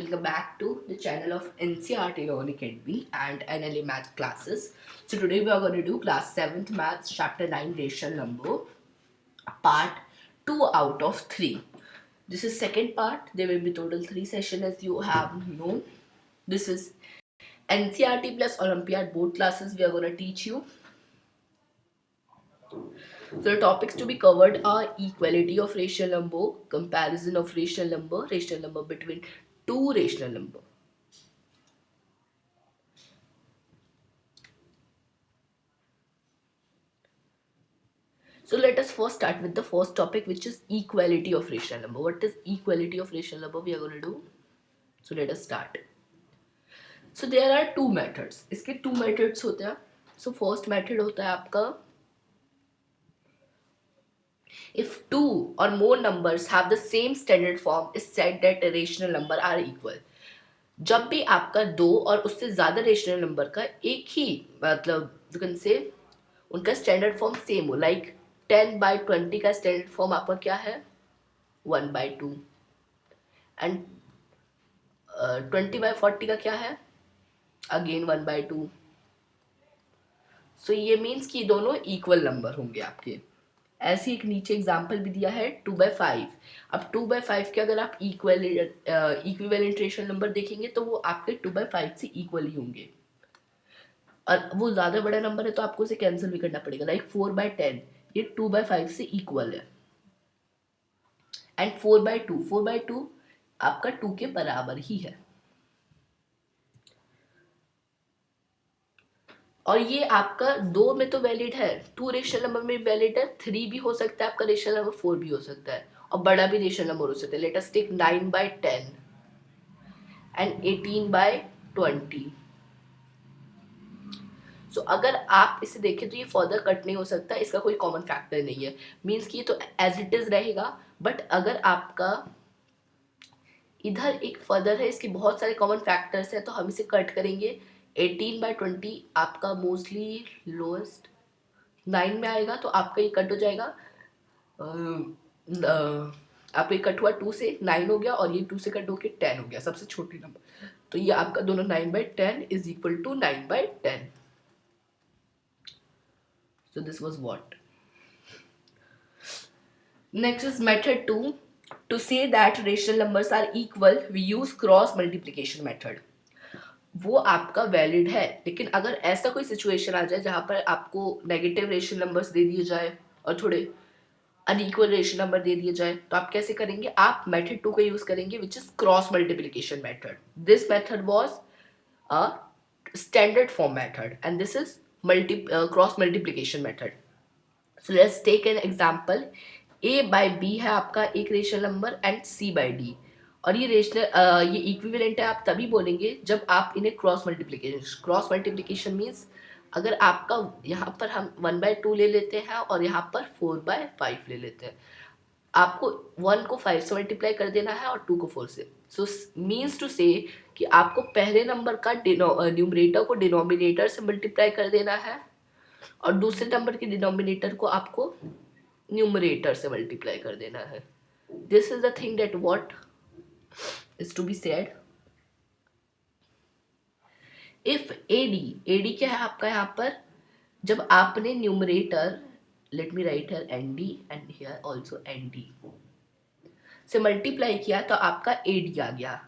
Welcome back to the channel of NCRT Learn Academy and NLA Math classes. So today we are going to do class 7th Maths chapter 9 rational number part 2 out of 3. This is second part. There will be total 3 sessions as you have known. This is NCRT plus Olympiad both classes we are going to teach you. So the topics to be covered are equality of rational number, comparison of rational number between two rational number. So let us first start with the first topic, which is equality of rational number. What is equality of rational number we are going to do? So let us start. So there are two methods. इसके two methods होते हैं. So first method होता है आपका if two or more numbers have the same standard form is said that a rational number are equal. जब भी आपका दो और उससे ज्यादा रेशनल नंबर का एक ही मतलब यू कैन से उनका स्टैंडर्ड फॉर्म सेम हो, लाइक 10/20 का स्टैंडर्ड फॉर्म आपका क्या है 1/2 एंड 20/40 का क्या है अगेन 1/2. सो ये मीन्स कि दोनों इक्वल नंबर होंगे आपके. ऐसे एक नीचे एग्जाम्पल भी दिया है 2/5. अब 2/5 के अगर आप इक्विवेलेंट रेशनल नंबर देखेंगे तो वो आपके 2/5 से इक्वल ही होंगे, और वो ज्यादा बड़ा नंबर है तो आपको उसे कैंसिल भी करना पड़ेगा, लाइक 4/10 ये 2/5 से इक्वल है. एंड 4/2 आपका 2 के बराबर ही है. और ये आपका दो में तो वैलिड है, टू रेशनल नंबर में वैलिड है, 3 भी हो सकता है आपका रेशनल नंबर, 4 भी हो सकता है, और बड़ा भी रेशनल नंबर हो सकता है. Let us take 9/10 and 18/20. So अगर आप इसे देखें तो ये फर्दर कट नहीं हो सकता, इसका कोई कॉमन फैक्टर नहीं है. मीन्स कि ये तो एज इट इज रहेगा, बट अगर आपका इधर एक फर्दर है, इसके बहुत सारे कॉमन फैक्टर्स हैं तो हम इसे कट करेंगे. 18/20 आपका मोस्टली लोएस्ट 9 में आएगा तो आपका ये कट हो जाएगा. आपका ये कट हुआ 2 से 9 हो गया, और ये 2 से कट होकर 10 हो गया, सबसे छोटी नंबर. तो ये आपका दोनों 9/10 is equal to 9/10. So this was what. Next is method 2. To say that rational numbers are equal, we use cross multiplication method. वो आपका वैलिड है, लेकिन अगर ऐसा कोई सिचुएशन आ जाए जहां पर आपको नेगेटिव रेशनल नंबर्स दे दिए जाए और थोड़े अनइक्वल रेशनल नंबर दे दिए जाए, तो आप कैसे करेंगे, आप मेथड 2 का यूज करेंगे, which is cross multiplication method. This method was a standard form method and this is cross multiplication method. So let's take an example. a/b है आपका एक रेशनल नंबर एंड c/d, और ये रेशनल ये equivalent है आप तभी बोलेंगे जब आप इन्हें क्रॉस मल्टीप्लिकेशन मीन्स अगर आपका यहाँ पर हम 1/2 ले लेते हैं और यहाँ पर 4/5 ले लेते हैं, आपको 1 को 5 से मल्टीप्लाई कर देना है और 2 को 4 से. सो मीन्स टू से कि आपको पहले नंबर का न्यूमरेटर को डिनोमिनेटर से मल्टीप्लाई कर देना है और दूसरे नंबर के डिनोमिनेटर को आपको न्यूमरेटर से मल्टीप्लाई कर देना है. This is the thing that what is to be said. If AD क्या है आपका यहाँ पर, जब आपने numerator, let me write here ND and here also ND से मल्टीप्लाई किया तो आपका एडी आ गया.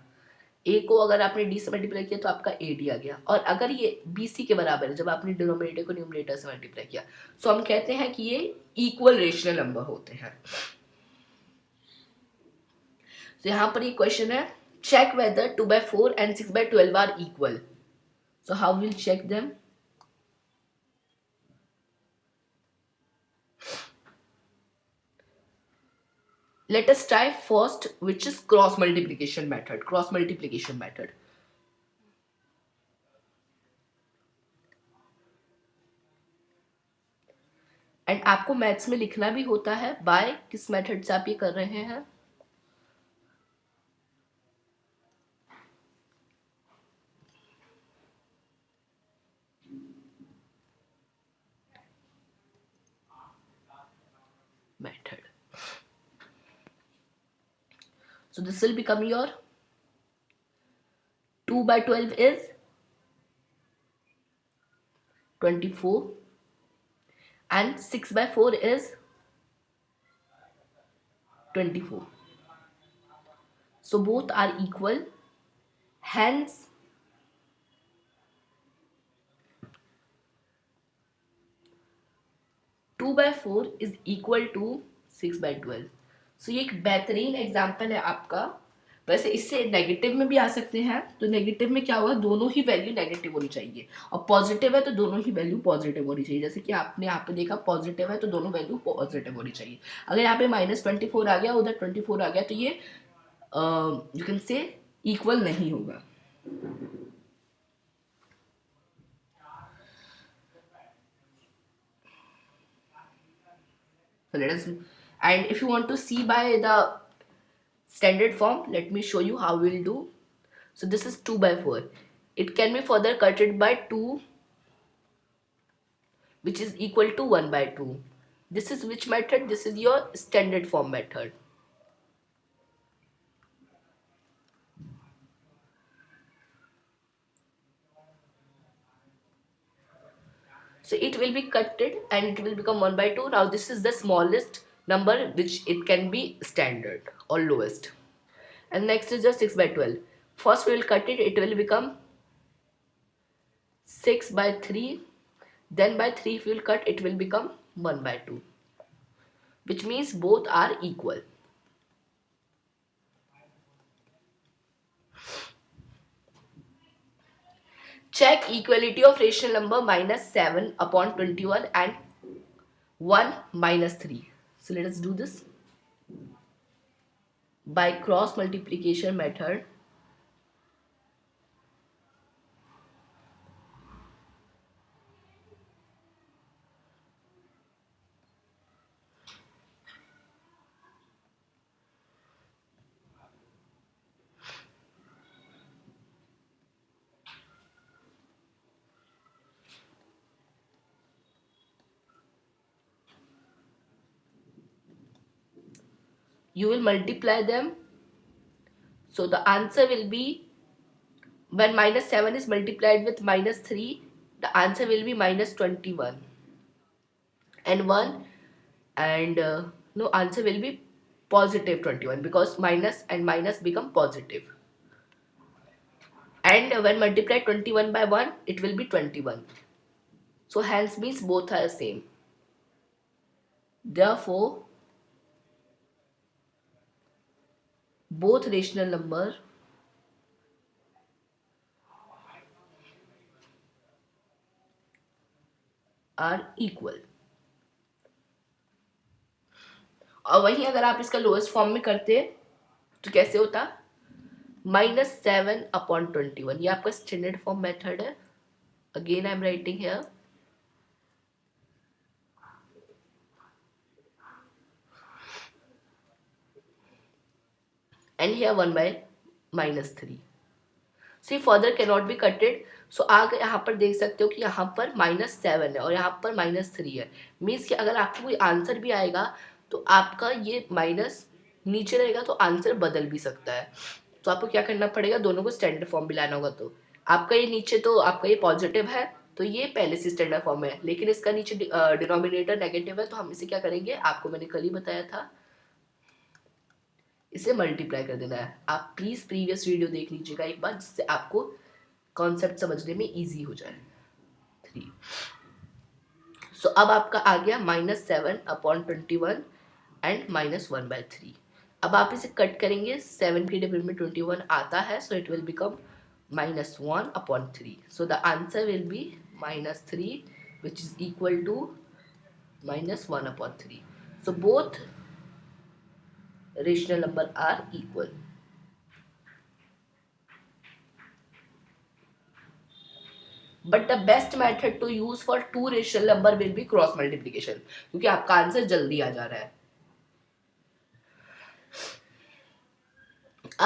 ए को अगर आपने डी से मल्टीप्लाई किया तो आपका एडी आ गया, और अगर ये बीसी के बराबर है जब आपने डिनोमिनेटर को न्यूमरेटर से मल्टीप्लाई किया, सो हम कहते हैं कि ये इक्वल रेशनल नंबर होते हैं. तो यहाँ पर ये क्वेश्चन है, check whether 2/4 and 6/12 are equal. So how we'll check them? Let us try first, which is cross multiplication method. And आपको मैथ्स में लिखना भी होता है बाय किस मेथड से आप ये कर रहे हैं. Method. So this will become your 2 by 12 is 24 and 6 by 4 is 24. So both are equal. Hence, 2 by 4 is equal to 6 by 12. सो ये एक बेहतरीन एग्जाम्पल है आपका. वैसे इससे नेगेटिव में भी आ सकते हैं, तो नेगेटिव में क्या होगा, दोनों ही वैल्यू नेगेटिव होनी चाहिए, और पॉजिटिव है तो दोनों ही वैल्यू पॉजिटिव होनी चाहिए. जैसे कि आपने यहाँ पे देखा पॉजिटिव है तो दोनों वैल्यू पॉजिटिव होनी चाहिए. अगर यहाँ पे -24 आ गया, उधर 24 आ गया, तो ये यू कैन से इक्वल नहीं होगा. So let us, and if you want to see by the standard form, let me show you how we'll do. So this is 2 by 4. It can be further cutted by 2, which is equal to 1 by 2. This is which method? This is your standard form method. So it will be cutted and it will become 1 by 2. Now this is the smallest number which it can be standard or lowest. And next is just 6 by 12. First we will cut it, it will become 6 by 3. Then by 3 if we will cut, it will become 1 by 2. Which means both are equal. Check equality of rational number -7 upon 21 and 1 minus 3. So let us do this by cross multiplication method. You will multiply them. So the answer will be, when -7 is multiplied with -3, the answer will be -21. And 1 and no, answer will be positive 21, because minus and minus become positive. And when multiplied 21 by 1, it will be 21. So hence means both are the same. Therefore, both rational number are equal. और वहीं अगर आप इसका lowest form में करते तो कैसे होता, -7 upon 21. ये आपका स्टैंडर्ड फॉर्म मेथड है. Again I am writing here. And here 1 by -3. See, further cannot be cutted. So आगे यहाँ पर देख सकते हो कि यहाँ पर -7 है और यहाँ पर -3 है. मीन्स कि अगर आपको कोई आंसर भी आएगा तो आपका ये माइनस नीचे रहेगा, तो आंसर बदल भी सकता है. तो आपको क्या करना पड़ेगा, दोनों को स्टैंडर्ड फॉर्म भी लाना होगा. तो आपका ये नीचे, तो आपका ये पॉजिटिव है तो ये पहले से स्टैंडर्ड फॉर्म है, लेकिन इसका नीचे डिनोमिनेटर नेगेटिव है, तो हम इसे क्या करेंगे, आपको मैंने कल ही बताया था, इसे मल्टीप्लाई कर देना है. आप प्लीज प्रीवियस वीडियो देख लीजिएगा एक बार, जिससे आपको कॉन्सेप्ट समझने में इजी हो जाए. 3. सो अब आपका आ गया -7 upon 21 एंड -1 by 3. अब आप इसे कट करेंगे, 7 के डिफरेंट में 21 आता है, so it will become -1 upon 3. So the answer will be -3, which is equal to -1 upon 3. So both rational number are equal. But the best method to use for two rational number will be cross multiplication, क्योंकि आपका answer जल्दी आ जा रहा है.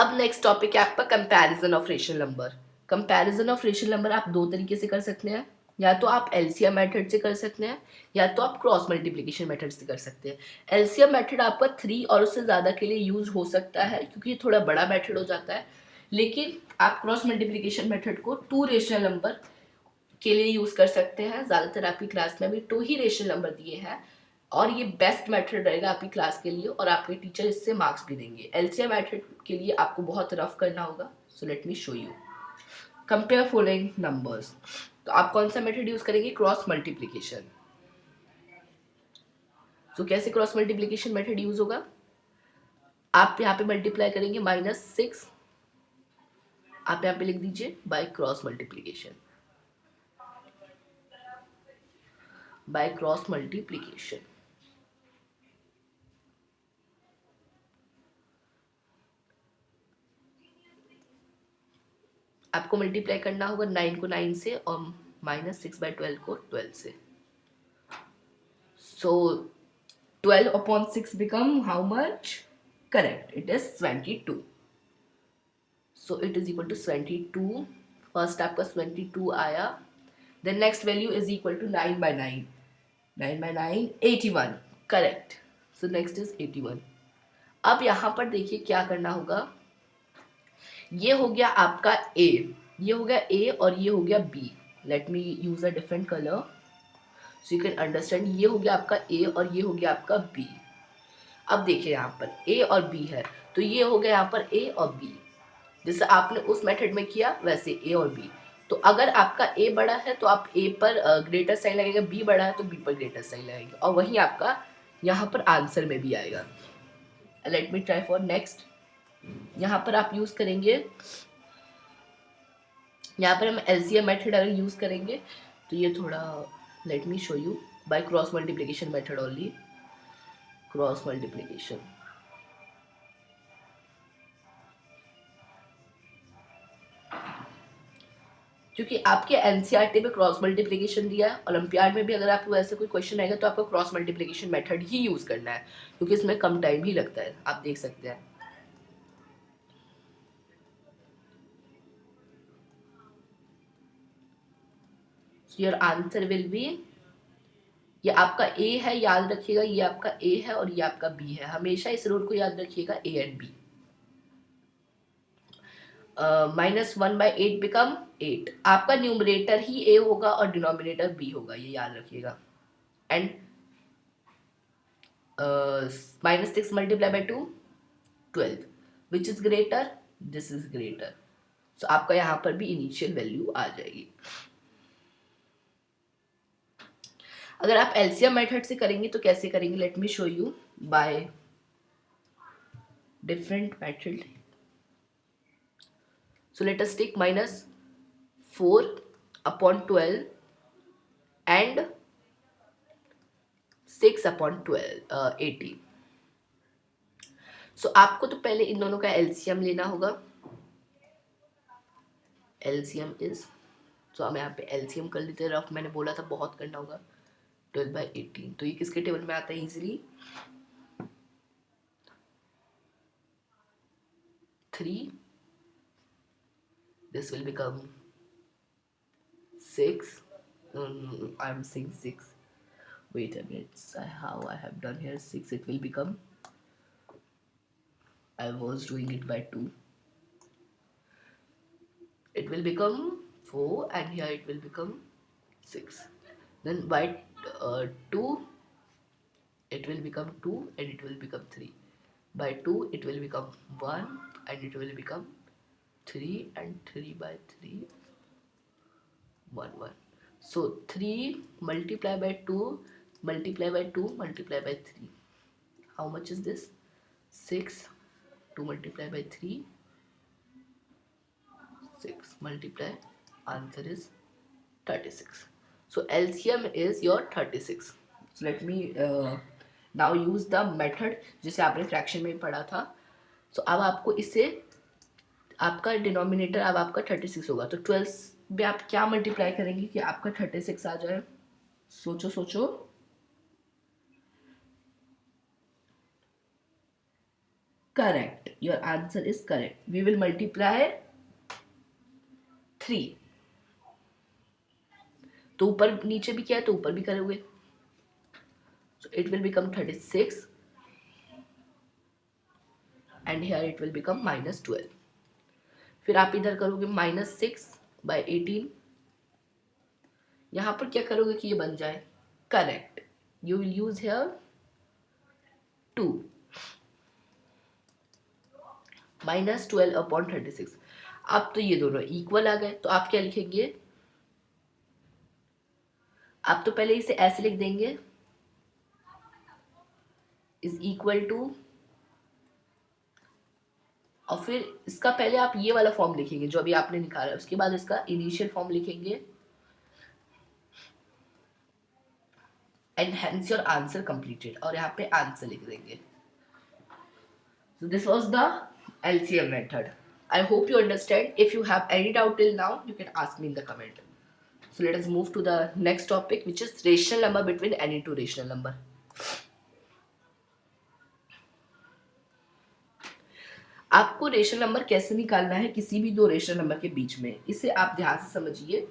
अब next topic है आपका comparison of rational number. Comparison of rational number आप दो तरीके से कर सकते हैं, या तो आप एलसीएम मेथड से कर सकते हैं, या तो आप क्रॉस मल्टीप्लिकेशन मेथड से कर सकते हैं. एलसीएम मेथड आपका 3 और उससे ज़्यादा के लिए यूज हो सकता है, क्योंकि ये थोड़ा बड़ा मेथड हो जाता है. लेकिन आप क्रॉस मल्टीप्लिकेशन मेथड को टू रेशनल नंबर के लिए यूज कर सकते हैं। ज्यादातर आपकी क्लास में भी टू ही रेशनल नंबर दिए हैं और ये बेस्ट मेथड रहेगा आपकी क्लास के लिए और आपके टीचर इससे मार्क्स भी देंगे। एलसीएम मेथड के लिए आपको बहुत रफ करना होगा। So let me show you. Compare following numbers. तो आप कौन सा मेथड यूज करेंगे? Cross multiplication. तो कैसे क्रॉस मल्टीप्लिकेशन मेथड यूज होगा? आप यहाँ पे मल्टीप्लाई करेंगे -6, आप यहाँ पे लिख दीजिए by cross multiplication, by cross multiplication. आपको मल्टीप्लाई करना होगा 9 को 9 से और -6/12 को 12 से। So 12 upon 6 become how much? Correct, it is 22. So it is equal to 22. First आपका 22 आया, then next value is equal to 9/9. 9/9 81. Correct. So next is 81. अब यहाँ पर देखिए क्या करना होगा। ये हो गया आपका A, ये हो गया A और ये हो गया B. Let me use a different color so you can understand. ये हो गया आपका A और ये हो गया आपका B. अब देखिए यहाँ पर A और B है तो ये हो गया यहाँ पर A और B। जैसे आपने उस मेथड में किया वैसे A और B। तो अगर आपका A बड़ा है तो आप A पर ग्रेटर साइन लगेगा, B बड़ा है तो B पर ग्रेटर साइन लगेगा और वही आपका यहाँ पर आंसर में भी आएगा। Let me try for next. यहाँ पर आप यूज करेंगे, यहाँ पर हम एलसीएम मेथड अगर यूज करेंगे तो ये थोड़ा, late me show you by cross multiplication method only. Cross multiplication, क्योंकि आपके एनसीईआरटी में क्रॉस मल्टीप्लिकेशन दिया है, ओलंपियाड में भी अगर आपको ऐसे कोई क्वेश्चन आएगा तो आपको क्रॉस मल्टीप्लिकेशन मेथड ही यूज करना है क्योंकि इसमें कम टाइम ही लगता है। आप देख सकते हैं योर आंसर विल बी, ये आपका ए है, याद रखिएगा ये आपका ए है और ये आपका बी है। हमेशा इस रूल को याद रखिएगा, ए एंड बी। -1/8 बिकम 8। आपका न्यूमरेटर ही ए होगा और डिनोमिनेटर बी होगा, ये याद रखिएगा। And -6 multiply by 2 12, which is greater? This is greater. So आपका यहाँ पर भी इनिशियल वैल्यू आ जाएगी। अगर आप एलसीएम मेथड से करेंगे तो कैसे करेंगे? Late me show you by different method. So let us take -4 upon 12 and 6 upon 12 80. So आपको तो पहले इन दोनों का एलसीएम लेना होगा। एलसीएम इज, तो हम यहाँ पे एलसीएम कर लेते हैं रफ, मैंने बोला था बहुत करना होगा। 12/18, तो ये किसके टेबल में आता है easily? 3, this will become 6. I'm saying 6. Wait a minute. How I have done here 6. It will become, I was doing it by 2. It will become 4 and here it will become 6. Then by 2 it will become 2 and it will become 3. By 2 it will become 1 and it will become 3 and 3 by 3 1 1. So 3 multiply by 2 multiply by 2 multiply by 3. How much is this? 6. 2 multiply by 3 6 multiply, answer is 36. So LCM is your 36. So let me now use the method जिसे आपने fraction में पढ़ा था। So अब आपको इससे आपका denominator अब आपका 36 होगा, तो 12 में आप क्या मल्टीप्लाई करेंगे कि आपका 36 आ जाए? सोचो सोचो। Correct, your answer is correct. We will multiply 3, तो ऊपर नीचे भी किया है तो ऊपर भी करोगे। So it will become 36 and here it will become -12. फिर आप इधर करोगे -6/18, यहाँ पर क्या करोगे कि ये बन जाए correct, you will use here 2 -12/36। अब तो ये दोनों इक्वल आ गए, तो आप क्या लिखेंगे, आप तो पहले इसे ऐसे लिख देंगे, इज इक्वल टू, और फिर इसका पहले आप ये वाला फॉर्म लिखेंगे जो अभी आपने निकाला, उसके बाद इसका इनिशियल फॉर्म लिखेंगे, and hence your answer completed, और यहाँ पे आंसर लिख देंगे। So this was the LCM method. I hope you understand. If you have any doubt till now, you can ask me in the comment. So let us move to the next topic, which is rational number between any two rational number. आपको rational number कैसे निकालना है किसी भी दो rational number के बीच में, इसे आप ध्यान से समझिए।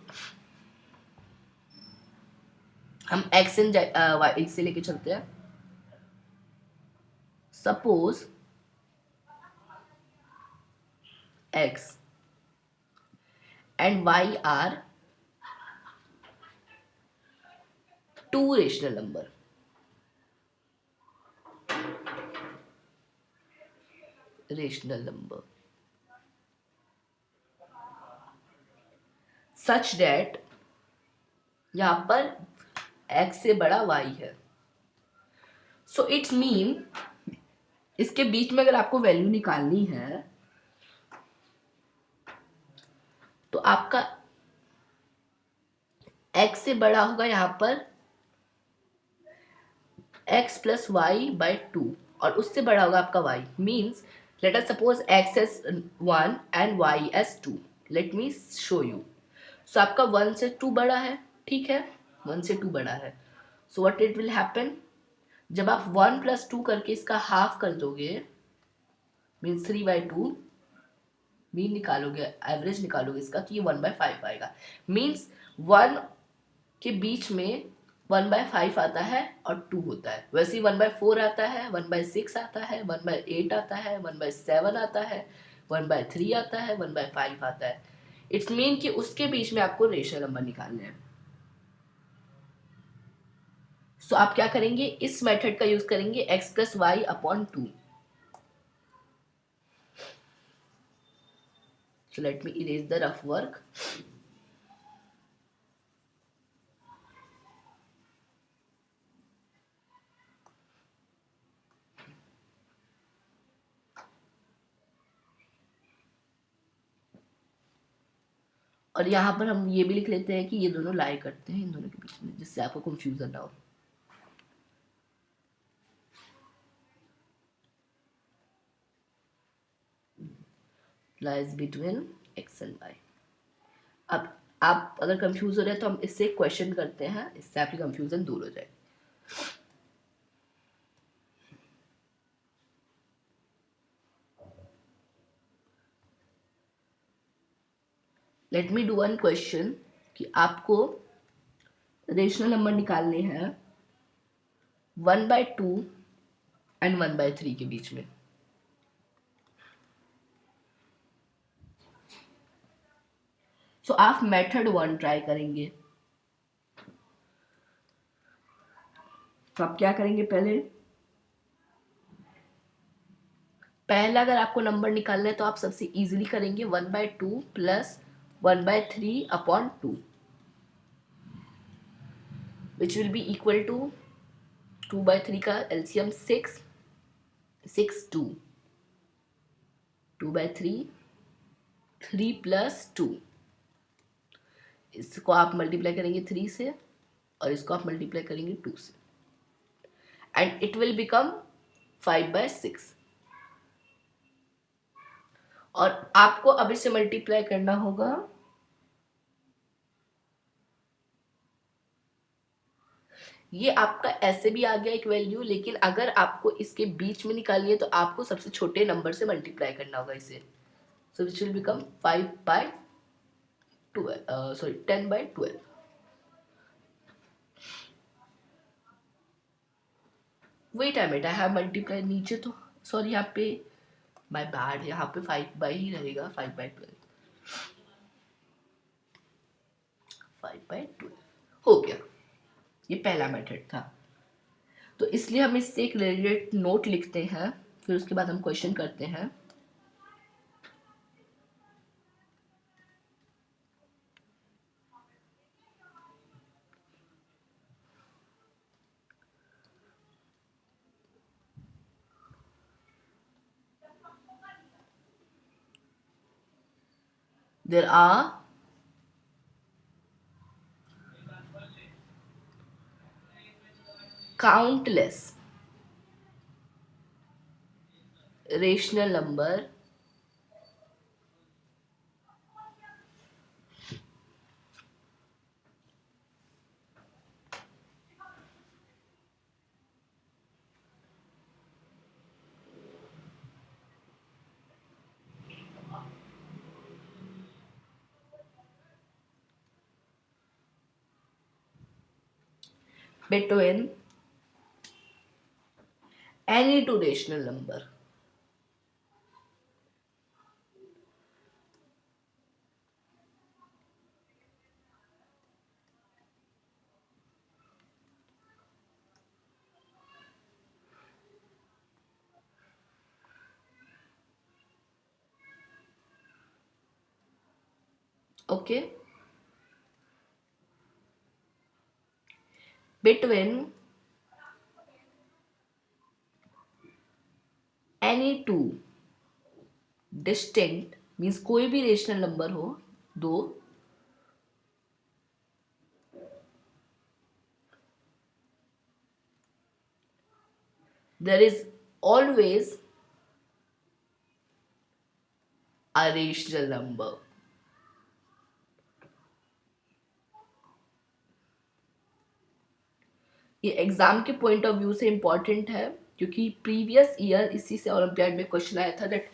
हम x एंड y से लेके चलते हैं। Suppose x and y are two rational number. Rational number such that यहां पर x से बड़ा y है। सो इट्स मीन इसके बीच में अगर आपको वैल्यू निकालनी है तो आपका x से बड़ा होगा यहां पर x प्लस वाई बाई 2, और उससे बड़ा होगा आपका y। Means let us suppose x as 1 and y as 2। Let me show you. So आपका 1 से 2 बड़ा है, ठीक है, 1 से 2 बड़ा है। So what it will happen, जब आप 1 प्लस 2 करके इसका हाफ कर दोगे, मीन्स 3/2, मीन निकालोगे, एवरेज निकालोगे इसका, कि ये 1/5 आएगा। मीन्स 1 के बीच में 1/5 आता है और 2 होता है। वैसे ही 1/4 आता है, 1/6 आता है, 1/8 आता है, 1/7 आता है, 1/3 आता है, 1/5 आता है। इट्स मीन कि उसके बीच में आपको रेशनल नंबर निकालने हैं। सो आप क्या करेंगे, इस मेथड का यूज करेंगे x plus y upon 2। So let me erase the rough work. और यहाँ पर हम ये भी लिख लेते हैं कि ये दोनों लाई करते हैं इन दोनों के बीच में, जिससे आपको कंफ्यूजन ना हो। Lies between x and y। अब आप अगर कंफ्यूज हो रहे हैं तो हम इससे क्वेश्चन करते हैं, इससे आपकी कंफ्यूजन दूर हो जाए। Let me do one question कि आपको रेशनल नंबर निकालने हैं 1/2 एंड 1/3 के बीच में। सो आप मेथड 1 ट्राई करेंगे। तो आप क्या करेंगे, पहला अगर आपको नंबर निकालना है तो आप सबसे इजीली करेंगे 1/2 plus 1/3 upon 2, which will be equal to 2/3 का एलसीएम 6, 2 2/3, 3 प्लस 2, इसको आप मल्टीप्लाई करेंगे 3 से और इसको आप मल्टीप्लाई करेंगे 2 से, एंड इट विल बिकम 5/6। और आपको अब इसे मल्टीप्लाई करना होगा ये आपका ऐसे भी आ गया एक वैल्यू, लेकिन अगर आपको इसके बीच में निकालनी है तो आपको सबसे छोटे नंबर से मल्टीप्लाई करना होगा इसे। So which will become 10/12। Wait a minute, I have multiply नीचे तो, सॉरी यहाँ पे माय बैड, यहाँ पे 5 बाई ही रहेगा, 5/12। 5/12 हो गया। ये पहला मेथड था। तो इसलिए हम इससे एक रिलेटेड नोट लिखते हैं, फिर उसके बाद हम क्वेश्चन करते हैं। There are countless rational number between any two rational number. Okay, between any two distinct means कोई भी रेशनल नंबर हो, दो there is always a rational number. ये एग्जाम के पॉइंट ऑफ व्यू से इंपॉर्टेंट है, क्योंकि प्रीवियस ईयर इसी से ओलंपियाड में क्वेश्चन आया था that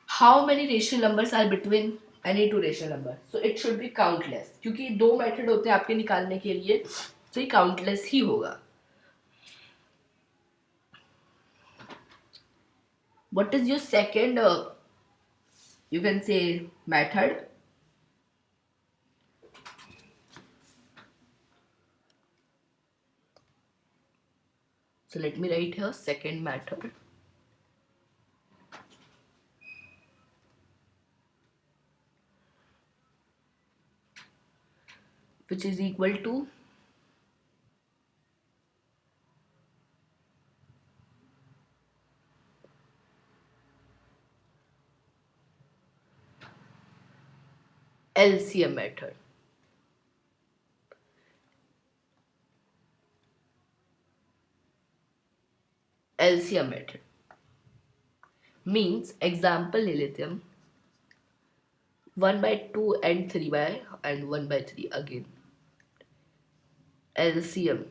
how many rational numbers are between any two rational number, so it should be countless, क्योंकि दो मेथड होते हैं आपके निकालने के लिए, तो ये काउंटलेस ही होगा। What is your second, you can say, method? So let me write here second method. Which is equal to LCM method. LCM method means example ले लेते हम 1/2 and 3 and 1/3 again. LCM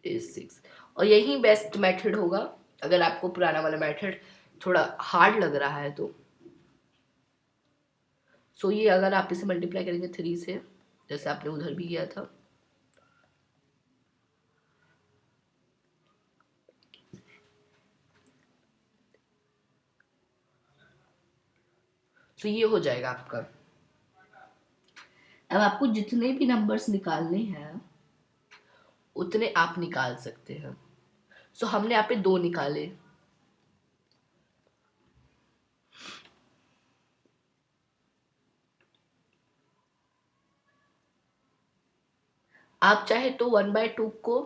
is 6 और यही best method होगा अगर आपको पुराना वाला मेथड थोड़ा हार्ड लग रहा है तो। सो ये अगर आप इसे मल्टीप्लाई करेंगे 3 से, जैसे आपने उधर भी किया था, तो ये हो जाएगा आपका। अब आपको जितने भी नंबर्स निकालने हैं उतने आप निकाल सकते हैं। सो हमने यहाँ पे 2 निकाले, आप चाहे तो 1/2 को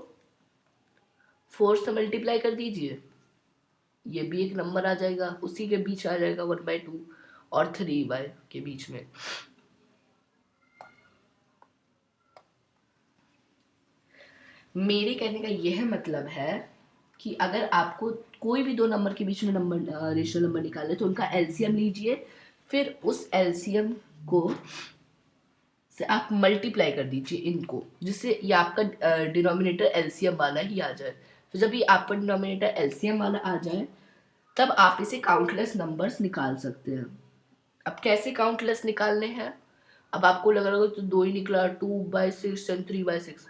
4 से मल्टीप्लाई कर दीजिए, ये भी एक नंबर आ जाएगा, उसी के बीच आ जाएगा 1/2 और 3 के बीच में। मेरे कहने का यह मतलब है कि अगर आपको कोई भी दो नंबर के बीच में नंबर रेशनल नंबर निकाले तो उनका एलसीएम लीजिए, फिर उस एलसीएम को से आप मल्टीप्लाई कर दीजिए इनको, जिससे ये आपका डिनोमिनेटर एलसीएम वाला ही आ जाए। तो जब ये आपका डिनोमिनेटर एलसीएम वाला आ जाए तब आप इसे काउंटलेस नंबर्स निकाल सकते हैं। अब कैसे काउंटलेस निकालने हैं? अब आपको लग रहा होगा तो 2 ही निकला, 2/6 and 3/6।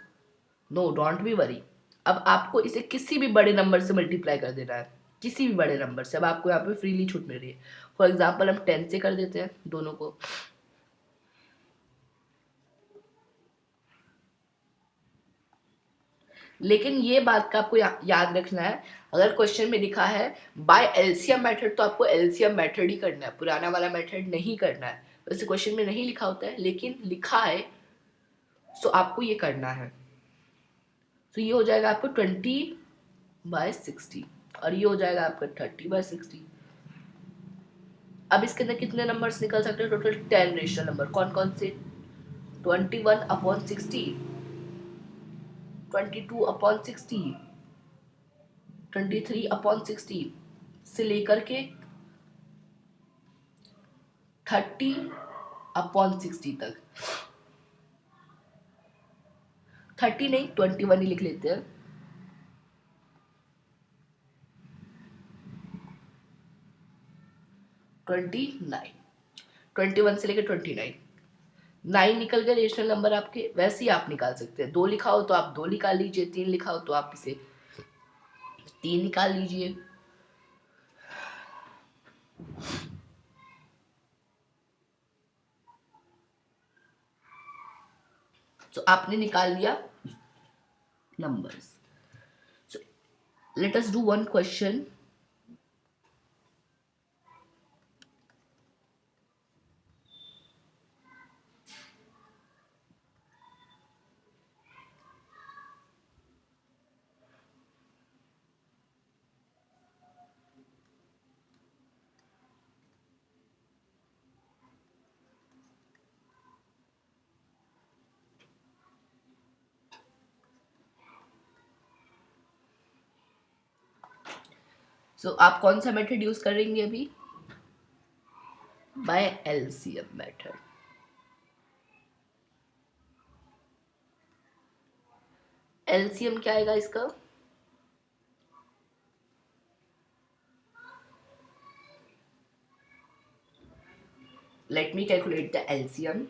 No, don't be worry. अब आपको इसे किसी भी बड़े नंबर से मल्टीप्लाई कर देना है, किसी भी बड़े नंबर से। अब आपको यहाँ पे फ्रीली छूट मिल रही है। फॉर एग्जाम्पल हम 10 से कर देते हैं दोनों को। लेकिन ये बात का आपको याद रखना है, अगर क्वेश्चन में लिखा है बाय एलसीएम मेथड तो आपको एलसीएम मेथड ही करना है, पुराना वाला मेथड नहीं करना है। वैसे क्वेश्चन में नहीं लिखा होता है लेकिन लिखा है, सो आपको ये करना है। तो ये हो जाएगा आपको 20/60 और ये हो जाएगा आपका 30/60। अब इसके अंदर कितने नंबर्स निकल सकते हैं? Total 10 rational number. कौन कौन से? 21/60, 22/60, 23/60 से लेकर के 30/60 तक। 30 नहीं, 21 ही लिख लेते हैं। 29, 21 से लेकर 29, 9 निकल गए रेशनल नंबर आपके। वैसे ही आप निकाल सकते हैं, 2 लिखा हो तो आप 2 निकाल लीजिए, 3 लिखा हो तो आप इसे 3 निकाल लीजिए। तो आपने निकाल लिया numbers. So let us do one question. So आप कौन सा मेथड यूज करेंगे अभी? Bye LCM method. एलसीएम क्या आएगा इसका? Let me calculate the LCM.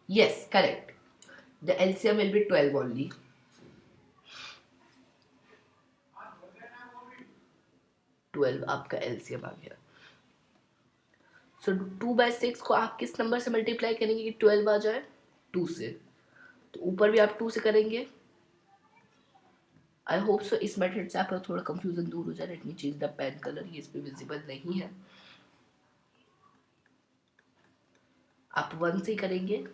Yes, correct. The LCM will be 12 only. Twelve आपका एलसीएम आ गया। सो 2/6 को आप किस नंबर से मल्टीप्लाई करेंगे कि 12 आ जाए? 2 से। तो ऊपर भी आप 2 से करेंगे। आई होप सो इस मेथड से आपका थोड़ा कंफ्यूजन दूर हो जाए। Let me change the pen colour, ये इस पे विजिबल नहीं है। आप 1 से करेंगे।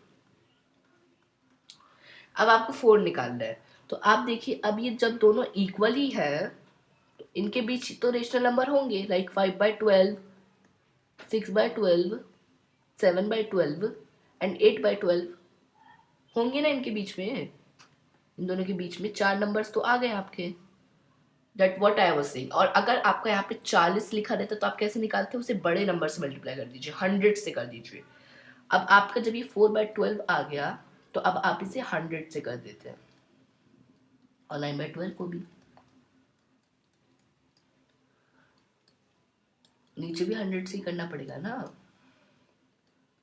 अब आपको 4 निकालना है। तो आप देखिए, अब ये जब दोनों इक्वल ही है तो इनके बीच तो रेशनल नंबर होंगे, लाइक 5/12, 6/12, 7/12 एंड 8/12 होंगे ना इनके बीच में। इन दोनों के बीच में 4 नंबर्स तो आ गए आपके। That what I was saying. और अगर आपका यहाँ पे 40 लिखा रहता तो आप कैसे निकालते हैं? उसे बड़े नंबर से मल्टीप्लाई कर दीजिए, 100 से कर दीजिए। अब आपका जब ये 4/12 आ गया तो अब आप इसे 100 से कर देते हैं, और 9/12 को भी। नीचे भी 100 से ही करना पड़ेगा ना।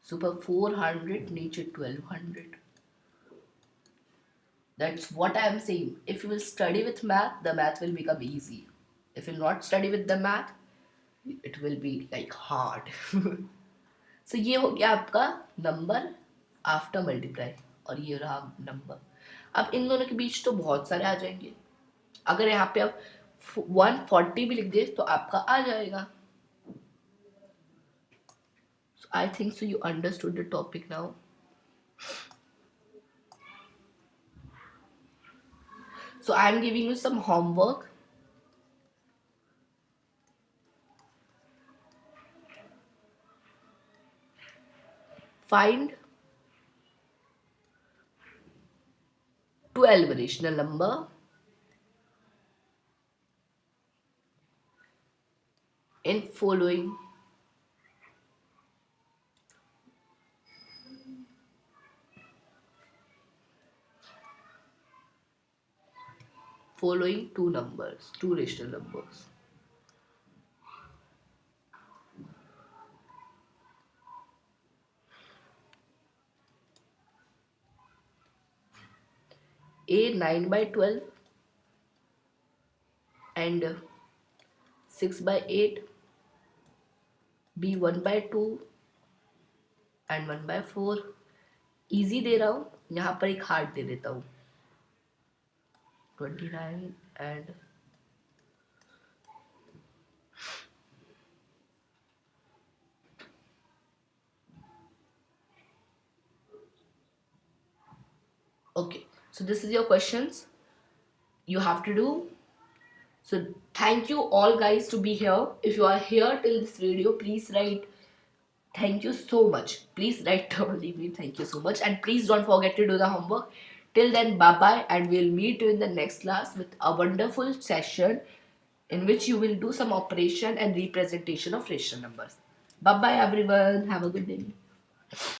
सुपर 400, नीचे 1200। That's what I am saying. If you will study with math, the math will become easy. If you not study with the math, it will be like hard. So ये हो गया आपका नंबर आफ्टर मल्टीप्लाई, और ये रहा number. अब इन दोनों के बीच तो बहुत सारे आ जाएंगे। अगर यहाँ पे आप 140 भी लिख दे तो आपका आ जाएगा। So I think so you understood the topic now. So I am giving you some homework. Find 12 rational number in following two numbers, two rational numbers. A 9/12 and 6/8, B 1/2 and 1/4, easy दे रहा हूँ, यहाँ पर एक hard they देता हूँ 29 and okay. So this is your questions you have to do. So thank you all guys to be here. If you are here till this video, please write thank you so much. Please write only me thank you so much, and please don't forget to do the homework. Till then, bye bye, and we'll meet you in the next class with a wonderful session in which you will do some operation and representation of rational numbers. Bye bye everyone. Have a good day.